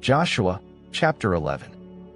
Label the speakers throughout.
Speaker 1: Joshua, chapter 11.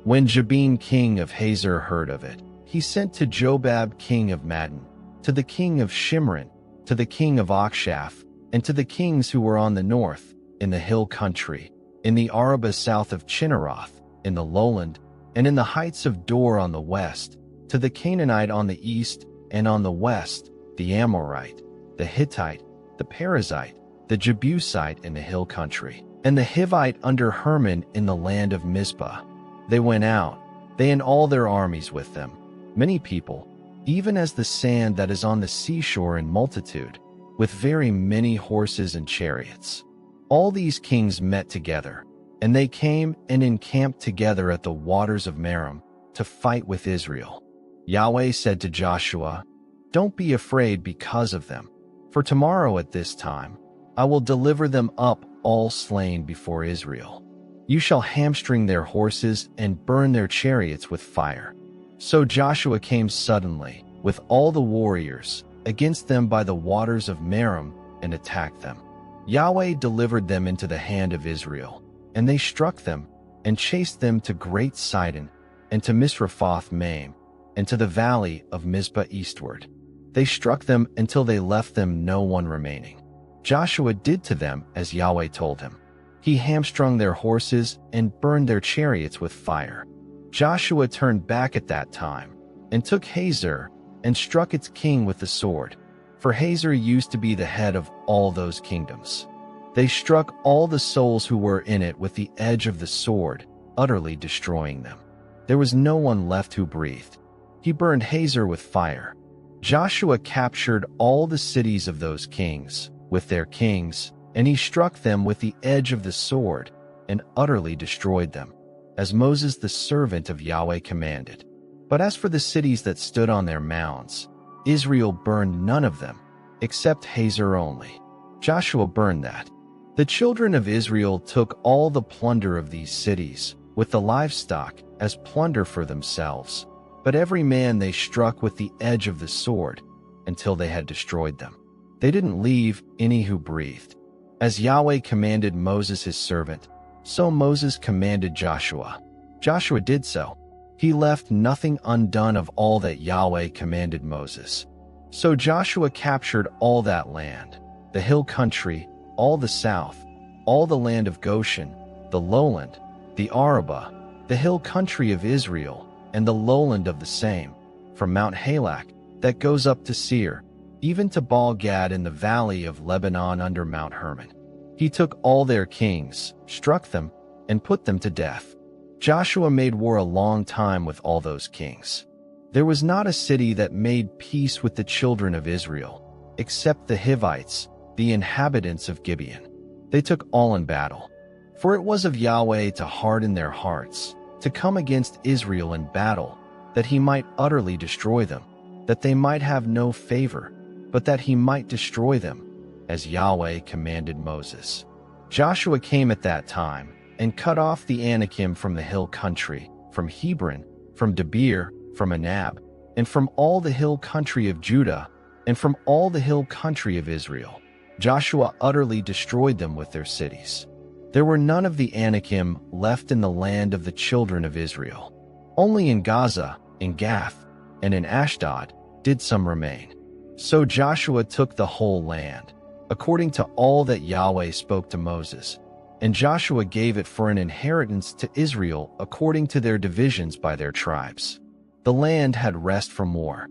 Speaker 1: When Jabin king of Hazor heard of it, he sent to Jobab king of Madon, to the king of Shimron, to the king of Akshaph, and to the kings who were on the north, in the hill country, in the Arabah south of Chinneroth, in the lowland, and in the heights of Dor on the west, to the Canaanite on the east, and on the west, the Amorite, the Hittite, the Perizzite, the Jebusite in the hill country, and the Hivite under Hermon in the land of Mizpah. They went out, they and all their armies with them, many people, even as the sand that is on the seashore in multitude, with very many horses and chariots. All these kings met together, and they came and encamped together at the waters of Merom to fight with Israel. Yahweh said to Joshua, "Don't be afraid because of them, for tomorrow at this time I will deliver them up all slain before Israel. You shall hamstring their horses and burn their chariots with fire." So Joshua came suddenly, with all the warriors, against them by the waters of Merom, and attacked them. Yahweh delivered them into the hand of Israel, and they struck them, and chased them to Great Sidon, and to Misrephoth Maim, and to the valley of Mizpah eastward. They struck them until they left them no one remaining. Joshua did to them as Yahweh told him. He hamstrung their horses and burned their chariots with fire. Joshua turned back at that time, and took Hazor, and struck its king with the sword, for Hazor used to be the head of all those kingdoms. They struck all the souls who were in it with the edge of the sword, utterly destroying them. There was no one left who breathed. He burned Hazor with fire. Joshua captured all the cities of those kings, with their kings, and he struck them with the edge of the sword, and utterly destroyed them, as Moses the servant of Yahweh commanded. But as for the cities that stood on their mounds, Israel burned none of them, except Hazor only. Joshua burned that. The children of Israel took all the plunder of these cities, with the livestock, as plunder for themselves, but every man they struck with the edge of the sword, until they had destroyed them. They didn't leave any who breathed. As Yahweh commanded Moses his servant, so Moses commanded Joshua. Joshua did so. He left nothing undone of all that Yahweh commanded Moses. So Joshua captured all that land, the hill country, all the south, all the land of Goshen, the lowland, the Arabah, the hill country of Israel, and the lowland of the same, from Mount Halak, that goes up to Seir, even to Baal-Gad in the valley of Lebanon under Mount Hermon. He took all their kings, struck them, and put them to death. Joshua made war a long time with all those kings. There was not a city that made peace with the children of Israel, except the Hivites, the inhabitants of Gibeon. They took all in battle. For it was of Yahweh to harden their hearts, to come against Israel in battle, that he might utterly destroy them, that they might have no favor, but that he might destroy them, as Yahweh commanded Moses. Joshua came at that time, and cut off the Anakim from the hill country, from Hebron, from Debir, from Anab, and from all the hill country of Judah, and from all the hill country of Israel. Joshua utterly destroyed them with their cities. There were none of the Anakim left in the land of the children of Israel. Only in Gaza, in Gath, and in Ashdod did some remain. So Joshua took the whole land, according to all that Yahweh spoke to Moses, and Joshua gave it for an inheritance to Israel according to their divisions by their tribes. The land had rest from war.